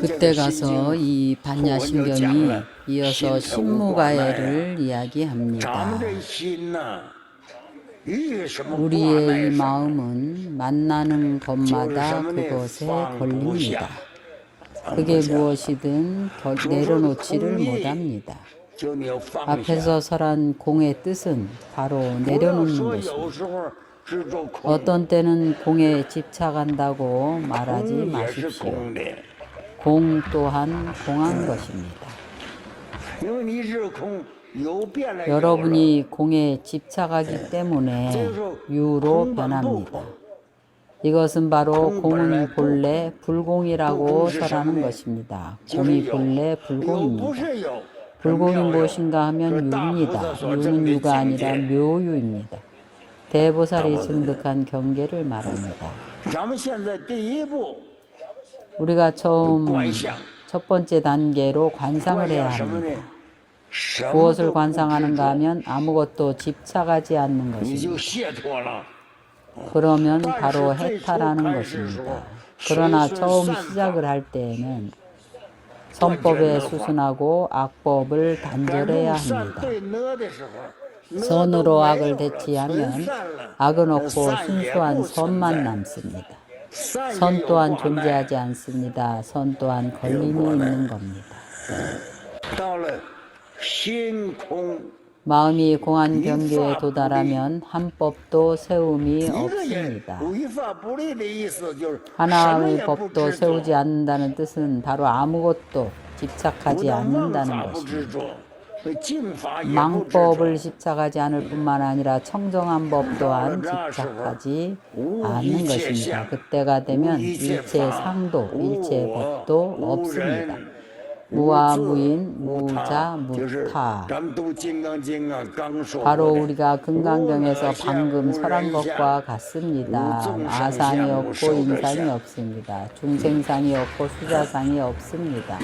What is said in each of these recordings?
그때 가서 이 반야심경이 이어서 신무가해를 이야기합니다. 우리의 이 마음은 만나는 것마다 그것에 걸립니다. 그게 무엇이든 내려놓지를 못합니다. 앞에서 설한 공의 뜻은 바로 내려놓는 것입니다. 어떤 때는 공에 집착한다고 말하지 마십시오. 공 또한 공한 것입니다. 여러분이 공에 집착하기 때문에 유로 변합니다. 이것은 바로 공은 본래 불공이라고 설하는 것입니다. 공이 본래 불공입니다. 불공이 무엇인가 하면 유입니다. 유는 유가 아니라 묘유입니다. 대보살이 증득한 경계를 말합니다. 우리가 첫 번째 단계로 관상을 해야 합니다. 무엇을 관상하는가 하면 아무것도 집착하지 않는 것입니다. 그러면 바로 해탈하는 것입니다. 그러나 처음 시작을 할 때에는 선법에 수순하고 악법을 단절해야 합니다. 선으로 악을 대치하면 악은 없고 순수한 선만 남습니다. 선 또한 존재하지 않습니다. 선 또한 걸림이 있는 겁니다. 마음이 공한 경계에 도달하면 한 법도 세움이 없습니다. 하나의 법도 세우지 않는다는 뜻은 바로 아무것도 집착하지 않는다는 것입니다. 망법을 집착하지 않을 뿐만 아니라 청정한 법 또한 집착하지 않는 것입니다. 그때가 되면 일체 상도, 일체 법도 없습니다. 무아, 무인, 무자, 무타. 바로 우리가 금강경에서 방금 설한 것과 같습니다. 아상이 없고 인상이 없습니다. 중생상이 없고 수자상이 없습니다.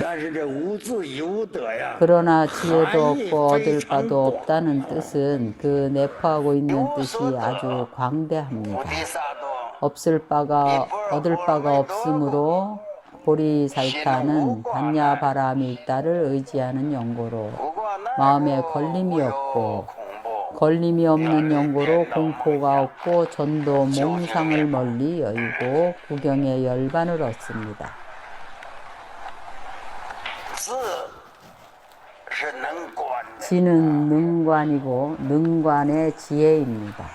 그러나 지혜도 없고 얻을 바도 없다는 뜻은 그 내포하고 있는 뜻이 아주 광대합니다. 얻을 바가 없으므로 보리살타는 반야바람이 있다를 의지하는 연고로 마음에 걸림이 없고 걸림이 없는 연고로 공포가 없고 전도 몽상을 멀리 여의고 구경의 열반을 얻습니다. 지는 능관이고 능관의 지혜입니다.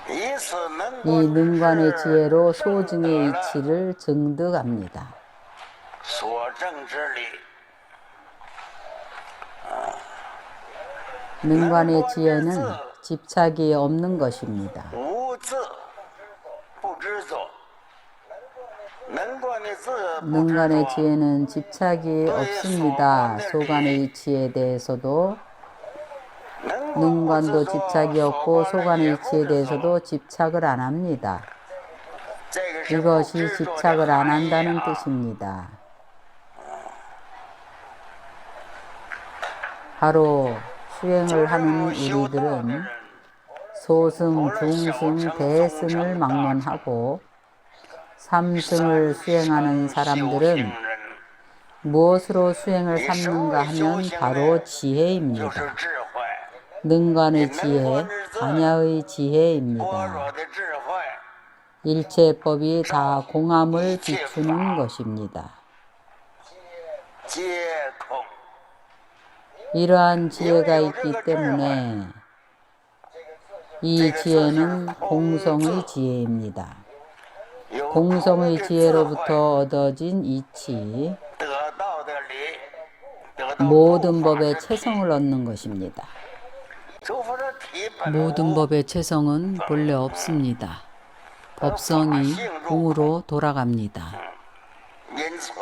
이 능관의 지혜로 소증의 이치를 증득합니다. 능관의 지혜는 집착이 없는 것입니다. 능관의 지혜는 집착이 없습니다. 소관의 이치에 대해서도 능관도 집착이 없고 소관의 이치에 대해서도 집착을 안 합니다. 이것이 집착을 안 한다는 뜻입니다. 바로 수행을 하는 우리들은 소승, 중승, 대승을 막론하고 삼승을 수행하는 사람들은 무엇으로 수행을 삼는가 하면 바로 지혜입니다. 능관의 지혜, 반야의 지혜입니다. 일체법이 다 공함을 비추는 것입니다. 이러한 지혜가 있기 때문에 이 지혜는 공성의 지혜입니다. 공성의 지혜로부터 얻어진 이치, 모든 법의 체성을 얻는 것입니다. 모든 법의 체성은 본래 없습니다. 법성이 공으로 돌아갑니다.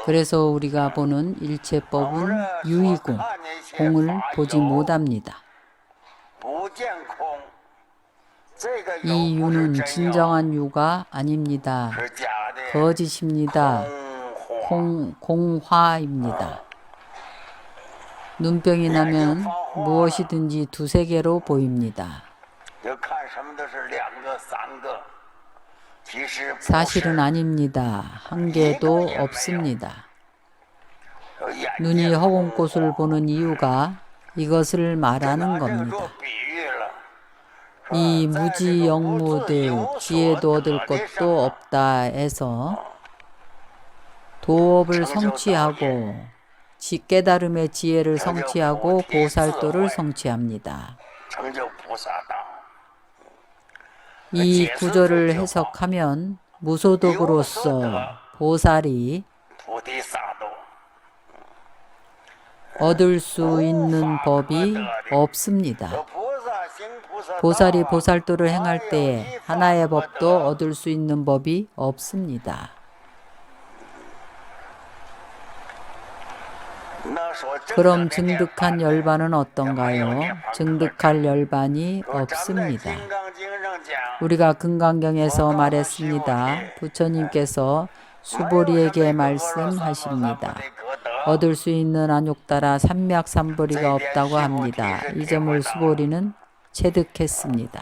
그래서 우리가 보는 일체법은 유이고 공을 보지 못합니다. 이 유는 진정한 유가 아닙니다. 거짓입니다. 공화입니다. 눈병이 나면 무엇이든지 두세 개로 보입니다. 사실은 아닙니다. 한 개도 없습니다. 눈이 허공꽃을 보는 이유가 이것을 말하는 겁니다. 이 무지영무들 지혜도 얻을 것도 없다 해서 도업을 성취하고 깨달음의 지혜를 성취하고 보살도를 성취합니다. 이 구절을 해석하면 무소득으로서 보살이 얻을 수 있는 법이 없습니다. 보살이 보살도를 행할 때에 하나의 법도 얻을 수 있는 법이 없습니다. 그럼 증득한 열반은 어떤가요? 증득할 열반이 없습니다. 우리가 금강경에서 말했습니다. 부처님께서 수보리에게 말씀하십니다. 얻을 수 있는 안욕따라 삼맥삼보리가 없다고 합니다. 이 점을 수보리는 체득했습니다.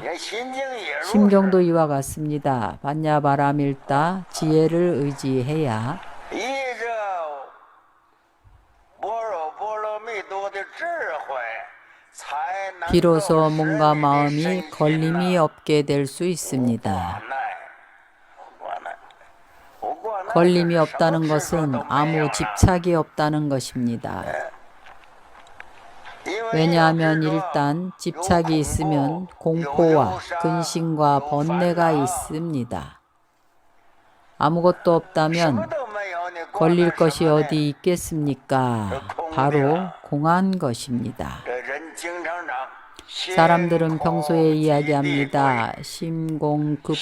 심경도 이와 같습니다. 반야바라밀다 지혜를 의지해야 비로소 몸과 마음이 걸림이 없게 될 수 있습니다. 걸림이 없다는 것은 아무 집착이 없다는 것입니다. 왜냐하면 일단 집착이 있으면 공포와 근심과 번뇌가 있습니다. 아무것도 없다면 걸릴 것이 어디 있겠습니까? 바로 공한 것입니다. 사람들은 평소에 이야기합니다. 심공급제귀.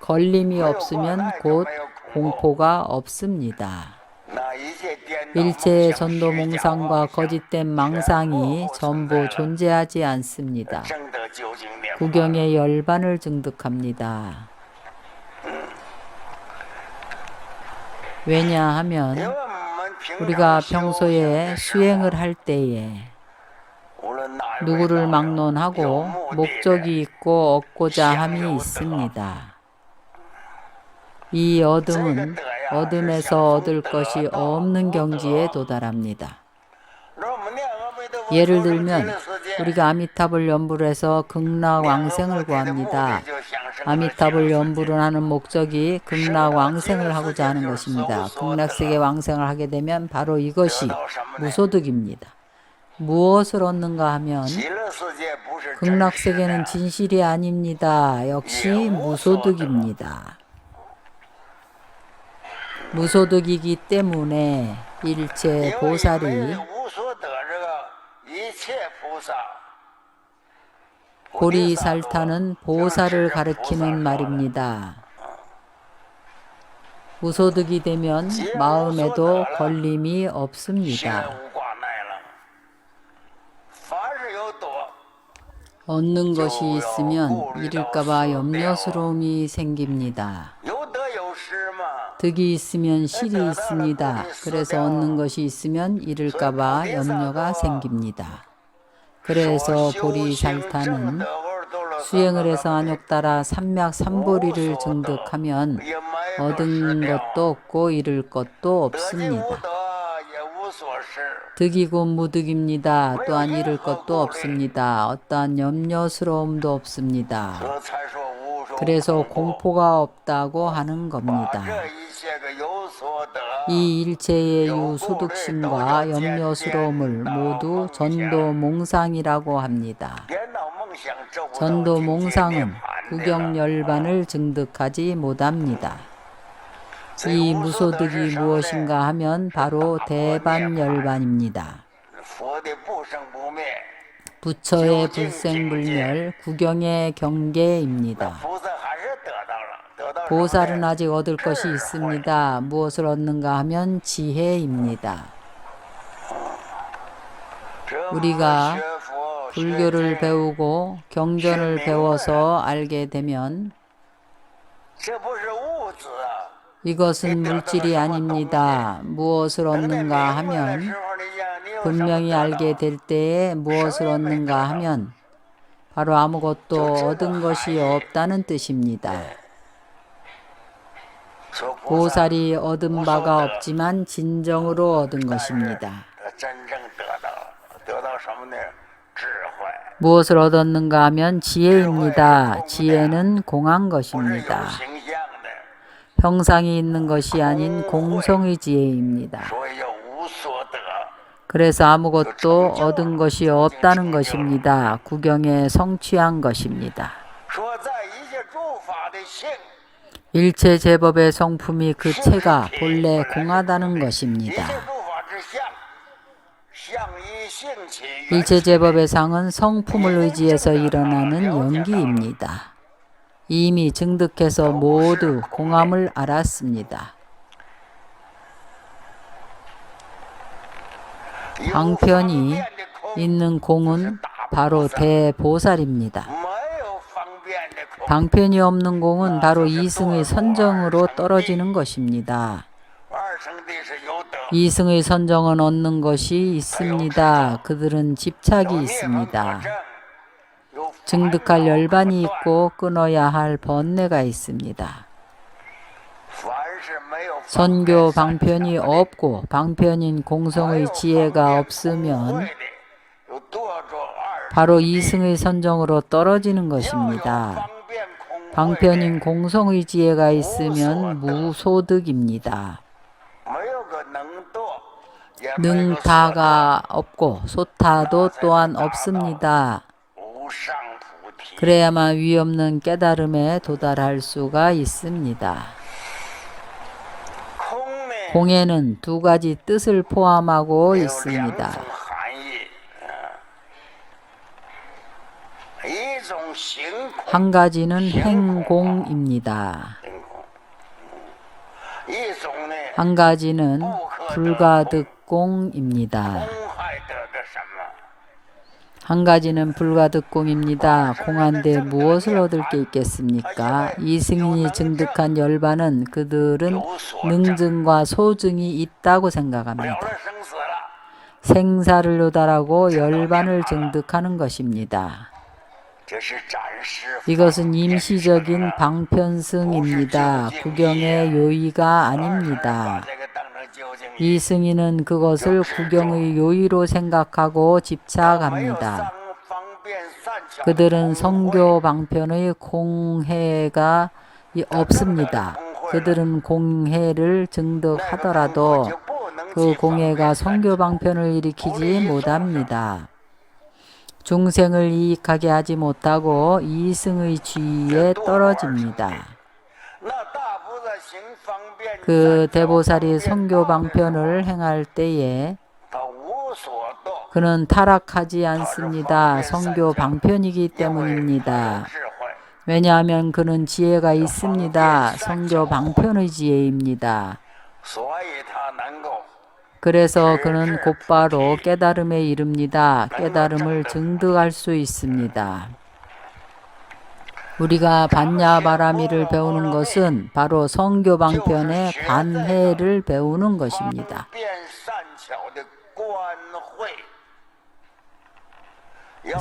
걸림이 없으면 곧 공포가 없습니다. 일체의 전도몽상과 거짓된 망상이 전부 존재하지 않습니다. 구경의 열반을 증득합니다. 왜냐하면 우리가 평소에 수행을 할 때에 누구를 막론하고 목적이 있고 얻고자 함이 있습니다. 이 어둠은 어둠에서 얻을 것이 없는 경지에 도달합니다. 예를 들면 우리가 아미타불 연부를 해서 극락왕생을 구합니다. 아미타불 연부를 하는 목적이 극락왕생을 하고자 하는 것입니다. 극락세계 왕생을 하게 되면 바로 이것이 무소득입니다. 무엇을 얻는가 하면 극락세계는 진실이 아닙니다. 역시 무소득입니다. 무소득이기 때문에 일체 보살이 보리살타는 보살을 가리키는 말입니다. 무소득이 되면 마음에도 걸림이 없습니다. 얻는 것이 있으면 잃을까봐 염려스러움이 생깁니다. 득이 있으면 실이 있습니다. 그래서 얻는 것이 있으면 잃을까봐 염려가 생깁니다. 그래서 보리살타는 수행을 해서 안욕따라 삼맥삼보리를 증득하면 얻은 것도 없고 잃을 것도 없습니다. 득이 곧 무득입니다. 또한 잃을 것도 없습니다. 어떠한 염려스러움도 없습니다. 그래서 공포가 없다고 하는 겁니다. 이 일체의 유소득심과 염려스러움을 모두 전도몽상이라고 합니다. 전도몽상은 구경열반을 증득하지 못합니다. 이 무소득이 무엇인가 하면 바로 대반열반입니다. 부처의 불생불멸, 구경의 경계입니다. 보살은 아직 얻을 것이 있습니다. 무엇을 얻는가 하면 지혜입니다. 우리가 불교를 배우고 경전을 배워서 알게 되면 이것은 물질이 아닙니다. 무엇을 얻는가 하면 분명히 알게 될 때에 무엇을 얻는가 하면 바로 아무것도 얻은 것이 없다는 뜻입니다. 보살이 얻은 바가 없지만 진정으로 얻은 것입니다. 무엇을 얻었는가 하면 지혜입니다. 지혜는 공한 것입니다. 형상이 있는 것이 아닌 공성의 지혜입니다. 그래서 아무것도 얻은 것이 없다는 것입니다. 구경에 성취한 것입니다. 일체 제법의 성품이 그 체가 본래 공하다는 것입니다. 일체 제법의 상은 성품을 의지해서 일어나는 연기입니다. 이미 증득해서 모두 공함을 알았습니다. 방편이 있는 공은 바로 대보살입니다. 방편이 없는 공은 바로 이승의 선정으로 떨어지는 것입니다. 이승의 선정은 얻는 것이 있습니다. 그들은 집착이 있습니다. 증득할 열반이 있고 끊어야 할 번뇌가 있습니다. 선교 방편이 없고 방편인 공성의 지혜가 없으면 바로 이승의 선정으로 떨어지는 것입니다. 방편인 공성의 지혜가 있으면 무소득입니다. 능타가 없고 소타도 또한 없습니다. 그래야만 위없는 깨달음에 도달할 수가 있습니다. 공에는 두 가지 뜻을 포함하고 있습니다. 한 가지는 행공입니다. 한 가지는 불가득공입니다. 한 가지는 불가득공입니다. 공한데 무엇을 얻을 게 있겠습니까? 이승인이 증득한 열반은 그들은 능증과 소증이 있다고 생각합니다. 생사를 요달하고 열반을 증득하는 것입니다. 이것은 임시적인 방편승입니다. 구경의 요의가 아닙니다. 이 승인은 그것을 구경의 요의로 생각하고 집착합니다. 그들은 성교 방편의 공해가 없습니다. 그들은 공해를 증득하더라도 그 공해가 성교 방편을 일으키지 못합니다. 중생을 이익하게 하지 못하고 이승의 지위에 떨어집니다. 그 대보살이 성교 방편을 행할 때에 그는 타락하지 않습니다. 성교 방편이기 때문입니다. 왜냐하면 그는 지혜가 있습니다. 성교 방편의 지혜입니다. 그래서 그는 곧바로 깨달음에 이릅니다. 깨달음을 증득할 수 있습니다. 우리가 반야바라미를 배우는 것은 바로 성교 방편의 관해를 배우는 것입니다.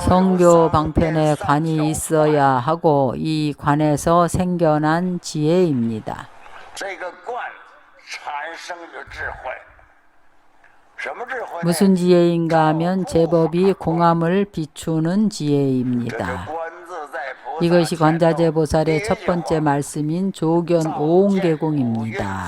성교 방편에 관이 있어야 하고 이 관에서 생겨난 지혜입니다. 무슨 지혜인가 하면 제법이 공함을 비추는 지혜입니다. 이것이 관자재 보살의 첫 번째 말씀인 조견 오옹계공입니다.